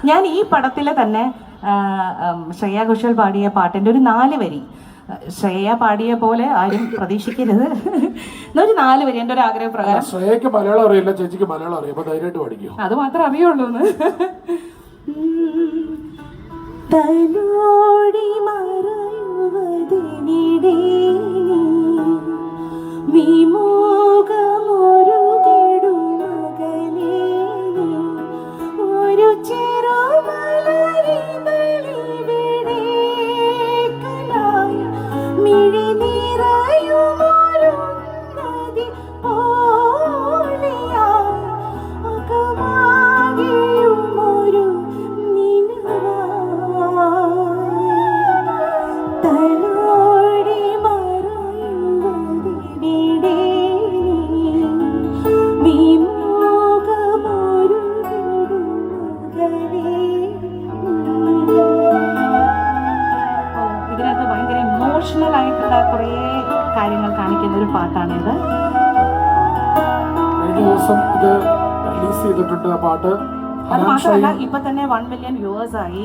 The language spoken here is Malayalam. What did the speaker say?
ഞാൻ ഈ പടത്തിലെ തന്നെ ശ്രേയ ഘോഷാൽ പാടിയ പാട്ടിൻ്റെ ഒരു 4 വരി, ശ്രേയ പാടിയ പോലെ ആരും പ്രതീക്ഷിക്കരുത്, ഒരു 4 വരി എൻ്റെ ഒരു ആഗ്രഹപ്രകാരം. ശ്രേയക്ക് മലയാളം അറിയില്ല, ചേച്ചിക്ക് മലയാളം അറിയാം, അപ്പൊ ധൈര്യമായിട്ട് പഠിക്കും. അത് മാത്രമേ അറിയുള്ളൂ. തലോടി മറയുവതിനിടെ വിമോഹമൊരു കെടുമകലേ ഒരു ചെറുമലരിതളിവിടേക്കലായി മിഴി നിറയുമൊരു നദി പോലെയായി അകമാകെയുമൊരു തലോടി മറയുവതിനിടെ വിമോഹമൊരു കെടുമകലേ. ഇതിനകത്ത് ഭയങ്കര ഇമോഷണൽ ആയിട്ടുള്ള കുറേ കാര്യങ്ങൾ കാണിക്കുന്ന ഒരു പാട്ടാണിത്. കഴിഞ്ഞ ദിവസം ഇത് റിലീസ് ചെയ്തിട്ടുണ്ട് ആ പാട്ട്. അത് മാത്രമല്ല ഇപ്പൊ തന്നെ 1 മില്യൺ വ്യൂവേഴ്സ് ആയി.